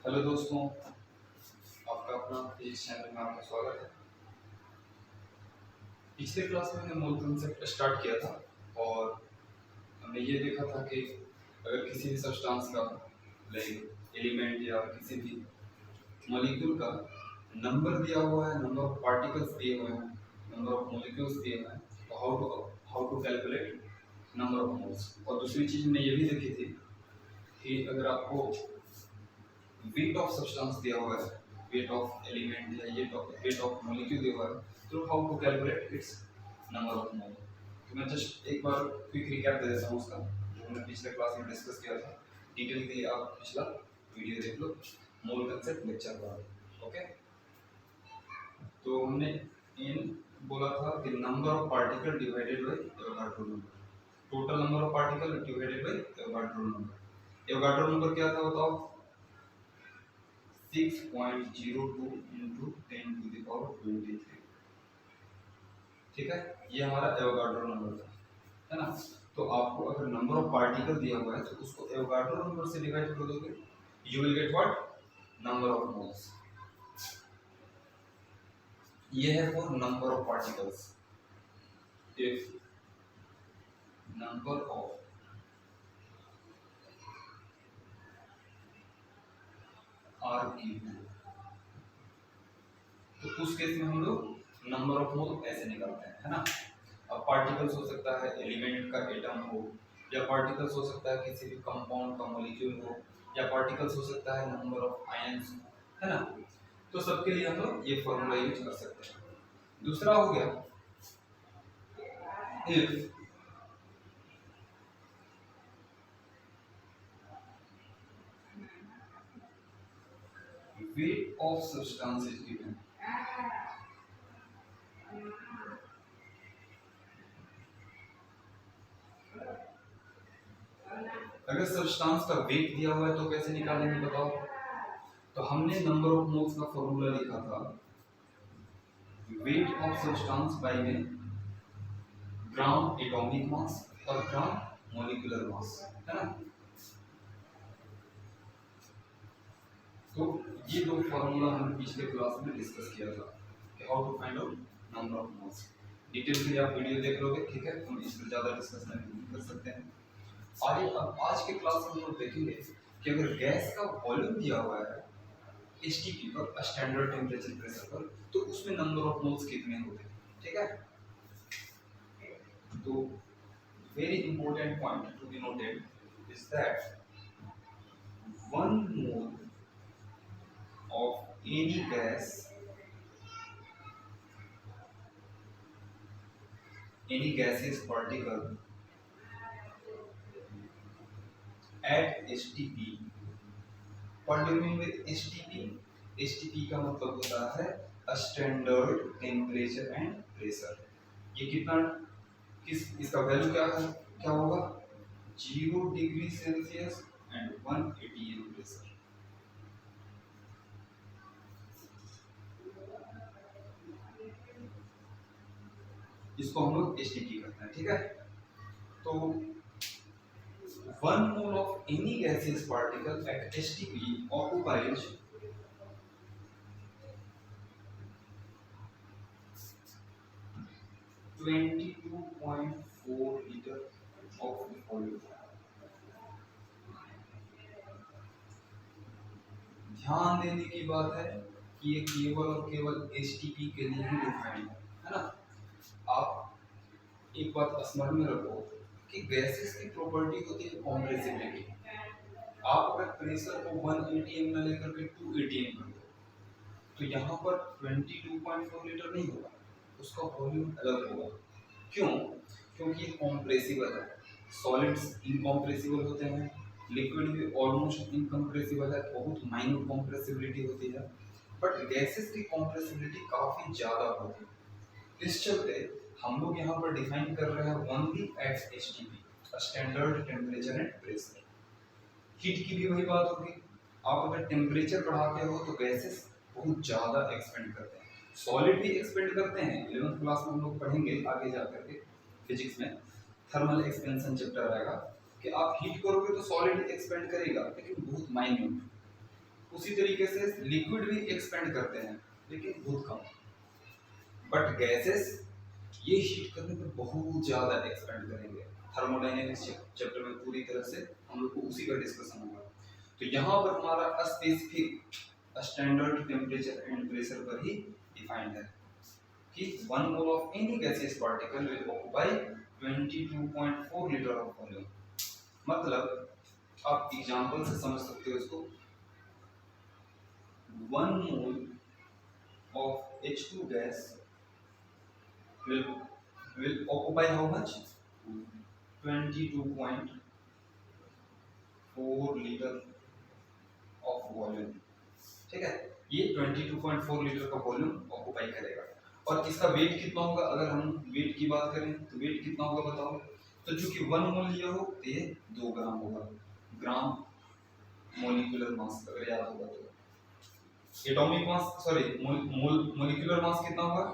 Hello दोस्तों, आपका अपना इस चैनल में आपका स्वागत है। पिछले क्लास में हमने मूल कंसेप्ट स्टार्ट किया था और हमने ये देखा था कि अगर किसी भी सब्सटेंस का लाइक एलिमेंट या किसी भी मॉलिक्यूल का नंबर दिया हुआ है, नंबर ऑफ पार्टिकल्स दिए हुए हैं, नंबर ऑफ मॉलिक्यूल्स दिए हुए हैं, तो how to calculate number of moles. और दूसरी चीज़ हमने ये भी देखी थी कि अगर आपको वेट ऑफ सब्सटेंस दिया हुआ है, वेट ऑफ एलिमेंट या ये वेट ऑफ मॉलिक्यूल दिया हुआ है, तो how to calculate its number of mole. तो मैं जस्ट एक बार क्विक रिकैप दे देता हूँ उसका, जो हमने पिछले क्लास में डिस्कस किया था। डिटेल के लिए आप पिछला वीडियो देख लो, मोल कंसेप्ट लेक्चर वाला। ओके, तो हमने इन बोला था कि number of particle divided by Avogadro number, total number of particle divided by Avogadro number. Avogadro number क्या था बताओ? 6.02 इंटू 10⁻23। ठीक है, ये हमारा एवोगाड्रो नंबर था, है ना। तो आपको अगर नंबर ऑफ पार्टिकल दिया हुआ है तो उसको एवोगाड्रो नंबर से डिवाइड कर दोगे, you will get what? Number of moles. ये है for number of particles. If number of are given, तो उस केस में हम लोग नंबर ऑफ मोल ऐसे निकालते हैं, है ना। अब पार्टिकल्स हो सकता है एलिमेंट का एटम हो, या पार्टिकल्स हो सकता है किसी भी कंपाउंड का मॉलिक्यूल हो, या पार्टिकल्स हो सकता है नंबर ऑफ आयंस, है ना। तो सबके लिए हम लोग ये फॉर्मूला यूज कर सकते हैं। दूसरा हो गया if weight of substance is given। अगर सब्सटेंस का वेट दिया हुआ है तो कैसे निकालेंगे बताओ? तो हमने नंबर ऑफ मोल्स का फॉर्मूला लिखा था, वेट ऑफ सब्सटेंस बाय में ग्राम एटॉमिक मास और ग्राम मॉलिक्यूलर मास, है ना। तो ये दो फॉर्मूला हमने पिछले क्लास में डिस्कस किया था कि how to find out number of moles. Detail के लिए आप वीडियो देख लोगे, ठीक है, हम इस पर ज़्यादा डिस्कस नहीं कर सकते हैं। आगे अब आज के क्लास में हम लोग देखेंगे कि अगर गैस का वॉल्यूम दिया हुआ है एसटीपी पर, स्टैंडर्ड टेम्परेचर प्रेशर पर, तो उसमें नंबर ऑफ मोल्स कितने होते हैं, ठीक है। तो very important point to be noted is that 1 mole of any gas, any gaseous particle at STP। What do you mean with STP? STP का मतलब होता है स्टैंडर्ड टेम्परेचर एंड प्रेशर। ये कितना, किस इसका वैल्यू क्या होगा? 0 degree Celsius and 1 atm pressure. इसको हम लोग एसटीपी करते हैं, ठीक है। तो 1 mole of any gaseous particle at STP occupies 22.4 liter of volume. ध्यान देने की बात है कि ये केवल और केवल एसटीपी के लिए ही डिफाइंड है ना। आप एक बात स्मरण में रखो कि गैसेस की प्रॉपर्टी होती है कॉम्प्रेसिबिलिटी। आप अगर प्रेशर को 1 atm में लेकर के 2 atm कर दो तो यहाँ पर 22.4 लीटर नहीं होगा, उसका वॉल्यूम अलग होगा। क्यों? क्योंकि ये कॉम्प्रेसिबल है। सॉलिड्स इनकॉम्प्रेसिबल होते हैं, लिक्विड भी ऑलमोस्ट इनकम्प्रेसिबल है, बहुत माइन्यूट कॉम्प्रेसिबिलिटी होती है, बट गैसेस की कॉम्प्रेसिबिलिटी काफ़ी ज़्यादा होती है। इस चलते हम लोग यहाँ पर डिफाइन कर रहे हैं only at STP, standard temperature and pressure. Heat की भी वही बात होगी, आप अगर टेम्परेचर बढ़ाते हो तो गैसेस बहुत ज़्यादा एक्सपेंड करते हैं, सॉलिड भी एक्सपेंड करते हैं। 11th क्लास में हम लोग पढ़ेंगे आगे जा करके फिजिक्स में, थर्मल एक्सपेंशन चैप्टर आएगा कि आप हीट करोगे तो सॉलिड एक्सपेंड करेगा लेकिन बहुत माइन्यूट, उसी तरीके से लिक्विड भी एक्सपेंड करते हैं लेकिन बहुत कम, बट गैसेस ये हीट करने पर बहुत ज्यादा एक्सपेंड करेंगे। थर्मोडायनेमिक्स चैप्टर में पूरी तरह से हम लोग को उसी का डिस्कशन होगा। तो यहाँ पर हमारा specific standard temperature and pressure पर ही डिफाइंड है कि 1 mole of any gaseous particle will occupy 22.4 litre of volume. मतलब आप एग्जांपल से समझ सकते हो इसको, 1 mole of H2 gas will occupy how much? 22.4 litre of volume. ठीक है, ये 22.4 लीटर का वॉल्यूम ऑक्युपाई करेगा। और इसका वेट कितना होगा? अगर हम वेट की बात करें तो वेट कितना होगा बताओ? तो चूंकि 1 मोल लिया हो तो ये 2 ग्राम होगा। ग्राम मोलिकुलर मास अगर याद होगा तो atomic mass sorry molecular mass कितना होगा?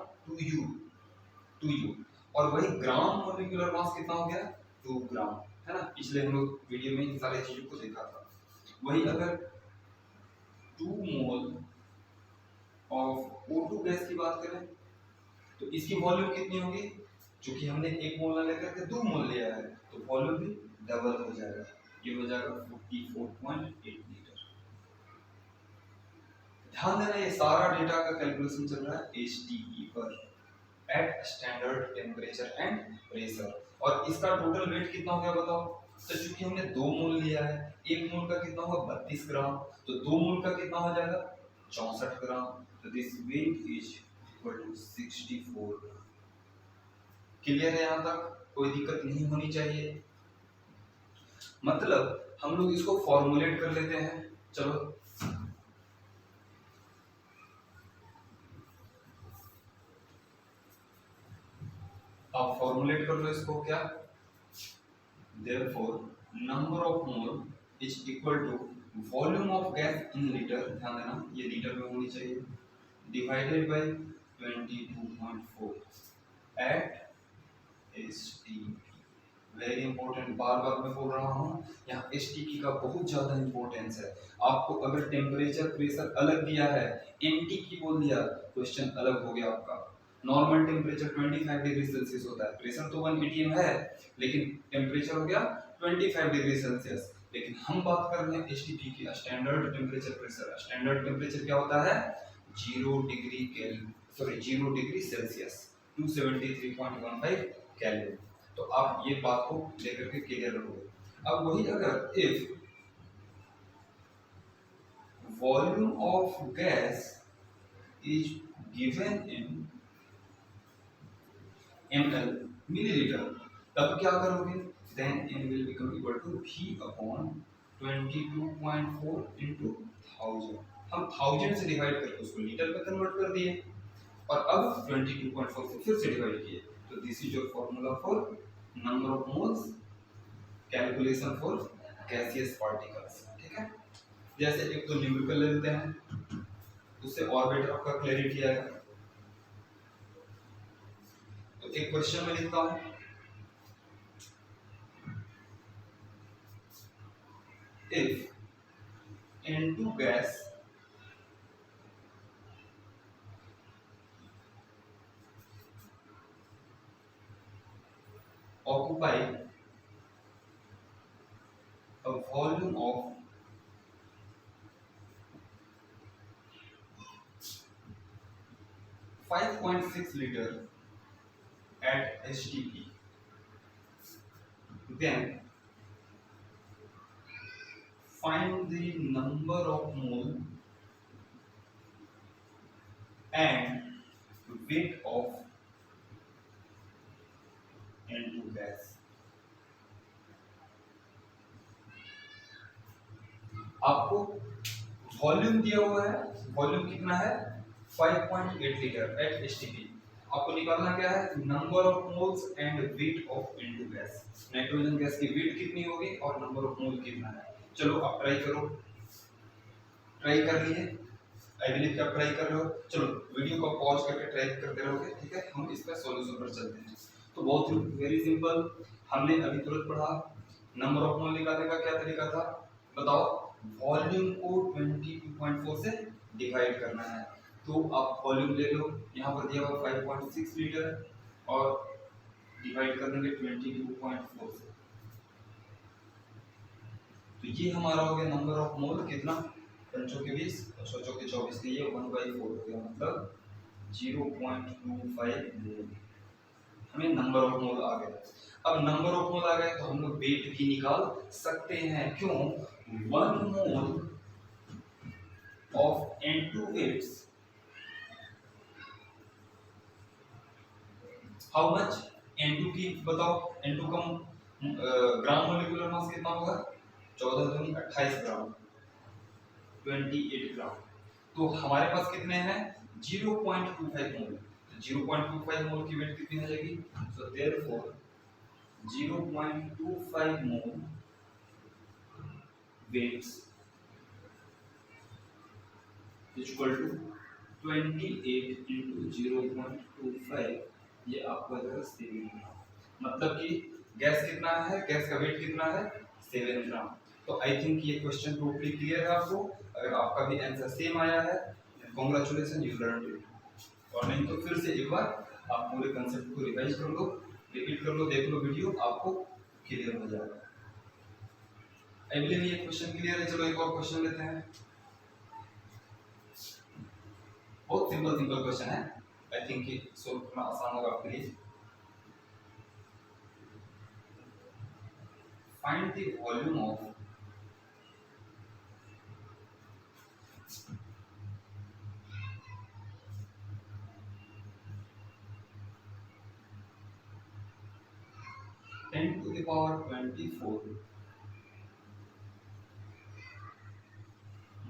2u और वही ग्राम मोलिकुलर मास कितना हो गया? 2 ग्राम, है ना। पिछले हम लोग वीडियो में इन सारे चीजों को देखा था। वही अगर 2 मोल ऑफ O2 गैस की बात करें तो इसकी वॉल्यूम कितनी होगी? क्योंकि हमने 1 मोल ना लेकर के 2 मोल लिया है तो वॉल्यूम भी डबल हो जाएगा, ये हो जाएगा 44.8 लीटर। ध्यान देना ये सारा डेटा का कैलकुलेशन चल रहा है HTE पर, at standard temperature and pressure. और इसका टोटल वेट कितना हो गया बताओ? तो चूंकि हमने 2 मोल लिया है, 1 मोल का कितना होगा? 32 ग्राम, तो 2 मोल का कितना हो जाएगा? 64 ग्राम। तो this weight is equal to 64। Clear है? यहाँ तक कोई दिक्कत नहीं होनी चाहिए। मतलब हम लोग इसको फॉर्मुलेट कर लेते हैं। चलो आप फॉर्मुलेट कर लो इसको। क्या? therefore number of mole is equal to volume of gas in liter, ध्यान देना ये लीटर में होनी चाहिए, divided by 22.4 at STP। Very important, बार बार मैं बोल रहा हूँ, यहाँ STP का बहुत ज्यादा इंपॉर्टेंस है। आपको अगर टेम्परेचर प्रेशर अलग दिया है, NTP बोल दिया, क्वेश्चन अलग हो गया आपका। नॉर्मल टेम्परेचर 25 डिग्री सेल्सियस होता है, प्रेशर तो 1 atm है लेकिन टेम्परेचर हो गया 25 डिग्री सेल्सियस। लेकिन हम बात कर रहे हैं एसटीपी की, standard temperature pressure. Standard temperature क्या होता है? 0 डिग्री सेल्सियस 273.15 केल्विन। तो आप ये बात को लेकर के क्लियर रहोगे। अब वही अगर if volume of gas is given in ml millilitre, तब क्या करोगे? then n will become equal to v upon 22.4 into 1000। हम 1000 से डिवाइड करके उसको लीटर में कन्वर्ट कर दिए और अब 22.4 से फिर से डिवाइड किए। तो this is your formula for number of moles calculation for gaseous particles. ठीक है, जैसे एक तो न्यूमेरिकल ले लेते हैं, उससे और बेटर आपका क्लैरिटी आएगा। तो एक क्वेश्चन में लिखता हूं, if N2 gas occupy a volume of 5.6 liter at HTP, then find the number of mole and weight of N2 gas। आपको वॉल्यूम दिया हुआ है, वॉल्यूम कितना है? 5.8 लीटर एट एसटीपी। आपको निकालना क्या है? Number of moles and weight of N2 gas. Nitrogen gas की वेट कितनी होगी और नंबर ऑफ मोल कितना है? चलो आप ट्राई करो। ट्राई कर लिए? आई बिलीव कि आप ट्राई कर रहे हो। चलो वीडियो को पॉज करके ट्राई करते रहोगे, ठीक है। हम इसका सॉल्यूशन पर चलते हैं। तो बहुत ही वेरी सिंपल, हमने अभी तुरंत पढ़ा। नंबर ऑफ मोल निकालने का क्या तरीका था बताओ? वॉल्यूम को 22.4 से डिवाइड करना है। तो आप वॉल्यूम ले लो, यहाँ पर दिया हुआ 5.6 लीटर और डिवाइड कर देंगे 22.4 से, तो ये हमारा हो गया नंबर ऑफ मोल कितना, 5 के 20 और 6 के 24, तो ये 1/4 हो गया, मतलब 0.25 मोल हमें नंबर ऑफ मोल आ गया। अब नंबर ऑफ मोल आ गए तो हम लोग वेट भी निकाल सकते हैं, क्यों, 1 mole of N2 weights, how much, N2 की बताओ, N2 का ग्राम मोलिकुलर मास कितना होगा, 14 दूनी 28 ग्राम, 28 ग्राम। तो हमारे पास कितने हैं, 0.25 मोल, तो 0.25 मोल की वेट कितनी हो जाएगी, so therefore 0.25 mole weights equal to 28 into 0.25, ये आपको आ जाएगा 7 ग्राम। मतलब कि गैस कितना है, गैस का वेट कितना है, 7 ग्राम। तो आई थिंक ये क्वेश्चन टोटली क्लियर है आपको। अगर आपका भी आंसर सेम आया है, कांग्रेचुलेशन, यू लर्न इट। और नहीं तो फिर से एक बार आप पूरे कंसेप्ट को रिवाइज कर लो, रिपीट कर लो, देख लो वीडियो, आपको क्लियर हो जाएगा। आई बिलीव ये क्वेश्चन क्लियर है। चलो एक और क्वेश्चन लेते हैं, बहुत सिंपल सिंपल क्वेश्चन है, आई थिंक ये सोल्व करना आसान होगा आपके लिए। Find the volume of ten to the power 24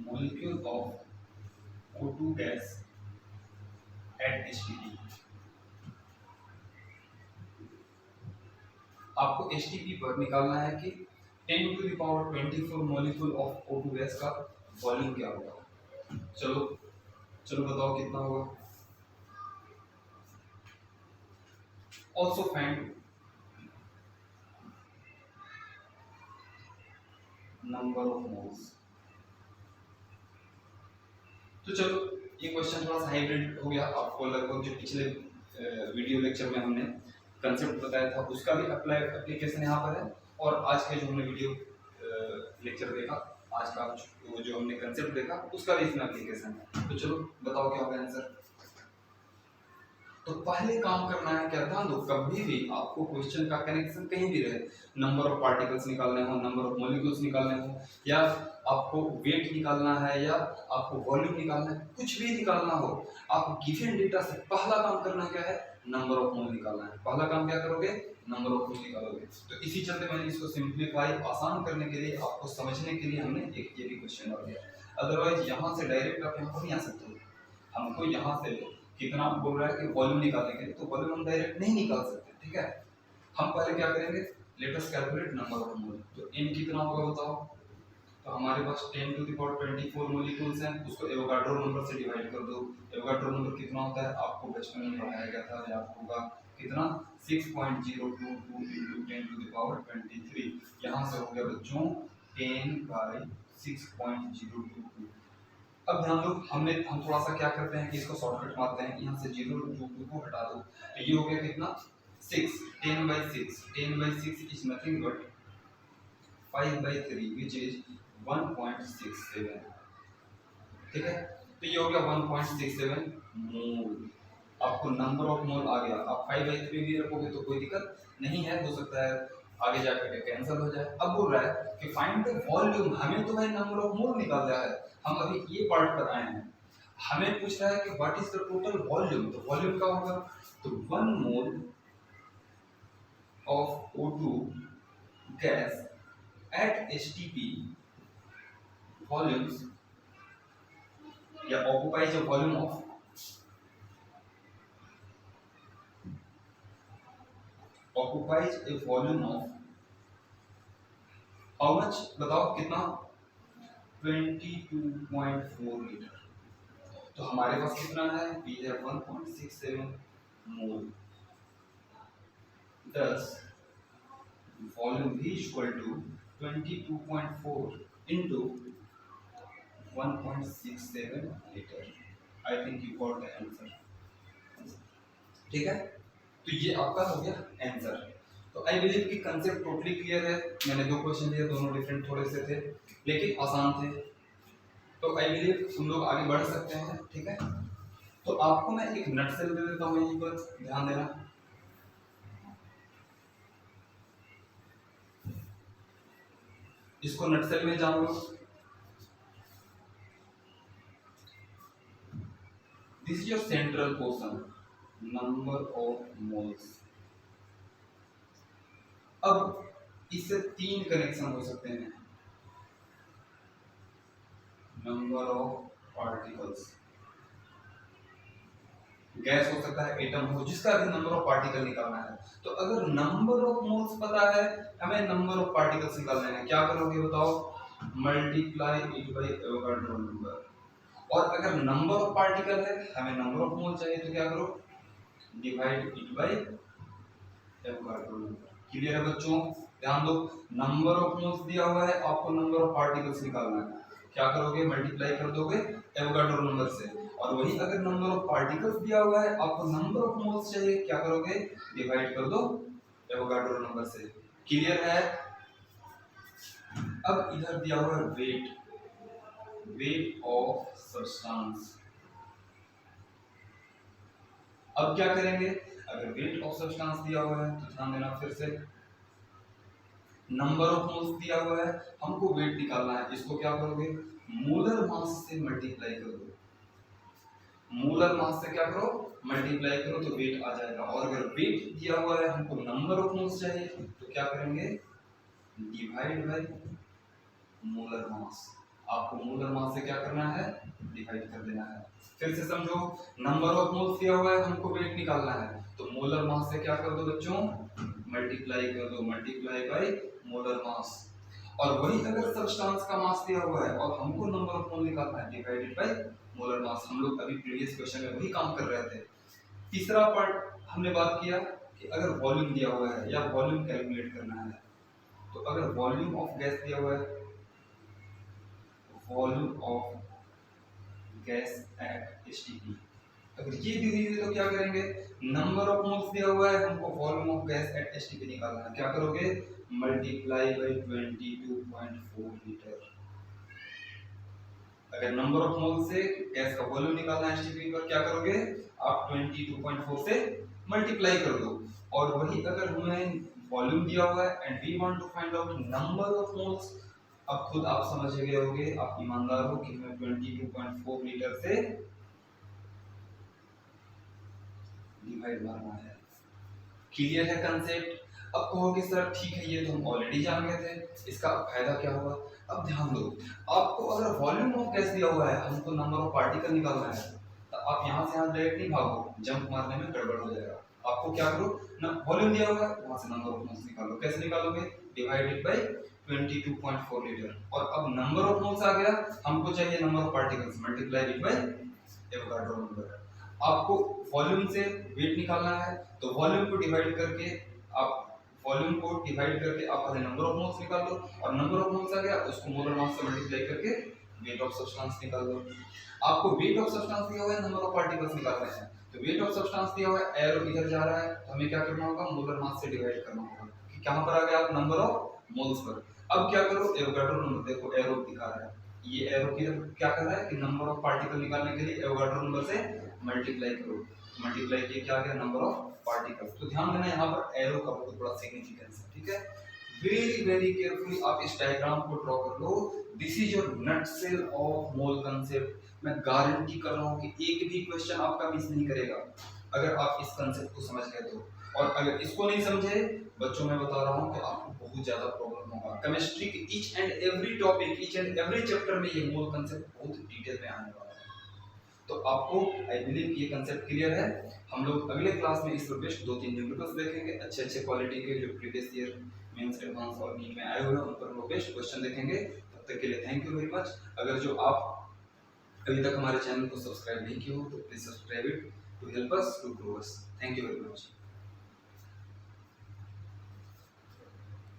molecule of O2 gas at HTP। आपको HTP पर निकालना है कि 10 to the power 24 molecule of O2 gas का वॉल्यूम क्या होगा। चलो चलो बताओ कितना होगा। Also find number of moles. तो चलो ये क्वेश्चन थोड़ा सा हाइब्रिड हो गया, आपको लगभग जो पिछले वीडियो लेक्चर में हमने कंसेप्ट बताया था उसका भी एप्लीकेशन यहाँ पर है, और आज के जो हमने वीडियो लेक्चर देखा, आज का जो हमने कंसेप्ट देखा उसका भी इसमें एप्लीकेशन है। तो चलो बताओ क्या होगा आंसर। तो पहले काम करना है क्या, ध्यान दो, कभी भी आपको क्वेश्चन का कनेक्शन कहीं भी रहे, नंबर ऑफ पार्टिकल्स निकालने हो, नंबर ऑफ मॉलिक्यूल्स निकालने हो, या आपको वेट निकालना है, या आपको वॉल्यूम निकालना है, कुछ भी निकालना हो, आप गिवन डेटा से पहला काम करना क्या है, नंबर ऑफ मोल निकालना है। पहला काम क्या करोगे, नंबर ऑफ मोल निकालोगे। तो इसी चलते मैंने इसको सिंप्लीफाई आसान करने के लिए, आपको समझने के लिए हमने एक ये भी क्वेश्चन डाल दिया। अदरवाइज यहाँ से डायरेक्ट आप यहाँ पर नहीं आ सकते, हमको यहाँ से कितना बोल रहा है कि वॉल्यूम निकालने के लिए, तो वॉल्यूम हम डायरेक्ट नहीं निकाल सकते, ठीक है। हम पहले क्या करेंगे, let us calculate number of mole. तो n कितना होगा बताओ। तो हमारे पास 10 टू द पावर 24 मॉलिक्यूल्स हैं, उसको एवोगाड्रो नंबर से डिवाइड कर दो। एवोगाड्रो नंबर कितना होता है, आपको बचपन में पढ़ाया गया था, याद होगा कितना, 6.022 into 10 टू द पावर 23। यहाँ से हो गया बच्चों 10/6.022। अब ध्यान दो, हम थोड़ा सा क्या करते हैं कि इसको शॉर्टकट मारते हैं, यहाँ से 0.22 को हटा दो, तो ये हो गया कितना, 6, 10/6, 10/6 is nothing but 5/3 which is 1.67, ठीक है। तो ये हो गया 1.67 मोल, आपको नंबर ऑफ मोल आ गया। आप 5/3 भी रखोगे तो कोई दिक्कत नहीं है, हो सकता है आगे जाकर के कैंसिल हो जाए। अब बोल रहा है कि फाइंड द वॉल्यूम, हमें तो भाई नंबर ऑफ मोल निकाल रहा है, हम अभी ये पार्ट पर आए हैं, हमें पूछ रहा है कि what is the total volume. तो वॉल्यूम क्या होगा, तो 1 mole of O2 gas at HTP volumes या occupies a volume of how much बताओ कितना, 22.4 लीटर। तो हमारे पास कितना है, we have 1.67 mole, thus volume V equal to 22.4 into 1.67 litre. I think you got the answer. ठीक है, तो ये आपका हो गया आंसर। तो आई बिलीव कि कंसेप्ट टोटली क्लियर है। मैंने दो क्वेश्चन दिए, दोनों डिफरेंट थोड़े से थे लेकिन आसान थे। तो आई बिलीव हम लोग आगे बढ़ सकते हैं। ठीक है, तो आपको मैं एक नटसेल दे देता हूँ, यहीं पर ध्यान देना। इसको नटसेल में जान लो। This is your central portion, number of moles. अब इससे तीन कनेक्शन हो सकते हैं। नंबर ऑफ पार्टिकल्स, गैस हो सकता है, एटम हो, जिसका भी नंबर ऑफ पार्टिकल निकालना है। तो अगर नंबर ऑफ मोल्स पता है, हमें नंबर ऑफ पार्टिकल्स निकालना है, क्या करोगे बताओ? Multiply it by Avogadro number. और अगर नंबर ऑफ पार्टिकल है, हमें नंबर ऑफ मोल चाहिए, तो क्या करो? Divide it by Avogadro number. Clear है बच्चों? ध्यान दो, नंबर ऑफ मोल्स दिया हुआ है, आपको नंबर ऑफ पार्टिकल्स निकालना है। क्या करोगे? मल्टीप्लाई कर दोगे एवोगाड्रो नंबर से। और वही अगर नंबर ऑफ पार्टिकल्स दिया हुआ है, आपको नंबर ऑफ मोल्स चाहिए, क्या करोगे? डिवाइड कर दो एवोगाड्रो नंबर से। क्लियर है? अब इधर दिया हुआ है वेट, वेट ऑफ सब्सटेंस। अब क्या करेंगे? अगर वेट ऑफ सब्सटेंस दिया हुआ है तो ध्यान देना, फिर से नंबर ऑफ मोल्स दिया हुआ है, हमको वेट निकालना है। इसको क्या करोगे? मोलर मास से मल्टीप्लाई कर दो। मोलर मास से क्या करो? मल्टीप्लाई करो, तो वेट आ जाएगा। और अगर वेट दिया हुआ है, हमको नंबर ऑफ मोल्स चाहिए, तो क्या करेंगे? Divide by molar mass. आपको मोलर मास से क्या करना है? डिवाइड कर देना है। फिर से समझो, नंबर ऑफ मोल्स दिया हुआ है, हमको वेट निकालना है, तो मोलर मास से क्या कर दो बच्चों? मल्टीप्लाई कर दो, मल्टीप्लाई बाय मोलर मास। और वही अगर सब्सटेंस का मास दिया हुआ है और हमको नंबर ऑफ मोल निकालना है, डिवाइडेड बाय मोलर मास। हम लोग अभी प्रीवियस क्वेश्चन में वही काम कर रहे थे। तीसरा पार्ट हमने बात किया कि अगर वॉल्यूम दिया हुआ है या वॉल्यूम कैलकुलेट करना है, तो अगर वॉल्यूम ऑफ गैस दिया हुआ है, volume of gas at STP, अगर ये दी हुई है तो क्या करेंगे? नंबर ऑफ मोल्स दिया हुआ है, हमको volume of gas at STP निकालना है। क्या करोगे? Multiply by 22.4 litre. अगर नंबर ऑफ मोल से गैस का वॉल्यूम निकालना है एसटीपी पर, क्या करोगे? आप 22.4 से मल्टीप्लाई कर दो। और वही अगर हमें वॉल्यूम दिया हुआ है and we want to find out number of moles, अब खुद आप समझ गए होंगे, आप ईमानदार हो, कि हमें 22.4 लीटर से डिवाइड मारना है। क्लियर है कंसेप्ट? अब कहोगे सर ठीक है, ये तो हम ऑलरेडी जान गए थे, इसका फायदा क्या हुआ? अब ध्यान दो, आपको अगर वॉल्यूम ऑफ गैस दिया हुआ है, हमको नंबर ऑफ पार्टिकल निकालना है, तो आप यहाँ से यहाँ डायरेक्ट नहीं भागो, जंप मारने में गड़बड़ हो जाएगा। आपको क्या करो ना, वॉल्यूम दिया हुआ है, वहां से नंबर ऑफ मोल्स निकालो। कैसे निकालोगे? Divided by 22.4 litre. और अब नंबर ऑफ मोल्स आ गया, हमको चाहिए number of particles, multiply it by Avogadro number. आपको वॉल्यूम से वेट निकालना है, तो वॉल्यूम को डिवाइड करके आप आधे नंबर ऑफ मोल्स निकाल दो, और नंबर ऑफ मोल्स आ गया, उसको मोलर मास से मल्टीप्लाई करके वेट ऑफ सब्सटेंस निकाल दो। आपको वेट ऑफ सब्सटेंस दिया हुआ है, नंबर ऑफ पार्टिकल्स निकालने हैं, तो वेट ऑफ सब्सटेंस दिया हुआ है, एरो इधर जा रहा है, तो हमें क्या करना होगा? मोलर मास से डिवाइड करना होगा। कि कहां पर आ गया? आप नंबर ऑफ मोल्स पर। अब क्या करो? एवोगाड्रो नंबर, देखो एरो दिखा रहा है, ये एरो की क्या कर रहा है कि नंबर ऑफ पार्टिकल निकालने के लिए एवोगाड्रो नंबर से मल्टीप्लाई करो। मल्टीप्लाई किया, क्या आ गया? Number of particle. तो ध्यान देना, यहाँ पर एरो का बहुत बड़ा सिग्निफिकेंस है। ठीक है, वेरी वेरी केयरफुली आप इस डायग्राम को ड्रॉ कर लो। This is your nutshell of mole concept. मैं गारंटी कर रहा हूँ कि एक भी क्वेश्चन आपका मिस नहीं करेगा अगर आप इस कंसेप्ट को समझ गए तो। और अगर इसको नहीं समझे बच्चों, मैं बता रहा हूँ कि आपको बहुत ज्यादा प्रॉब्लम होगा। केमिस्ट्री के each and every topic, each and every chapter में ये मोल कंसेप्ट बहुत डिटेल में आने वाला है। तो आपको आई बिलीव ये कंसेप्ट क्लियर है। हम लोग अगले क्लास में इस पर बेस्ट 2-3 न्यूमेरिकल्स देखेंगे, अच्छे अच्छे क्वालिटी के, जो प्रीवियस ईयर मेंस, एडवांस और नीट में आए हुए हैं, उन पर हम लोग बेस्ट क्वेश्चन देखेंगे। तब तक के लिए थैंक यू वेरी मच। अगर जो आप अभी तक हमारे चैनल को सब्सक्राइब नहीं किए हो, तो please subscribe it to help us to grow us. Thank you very much.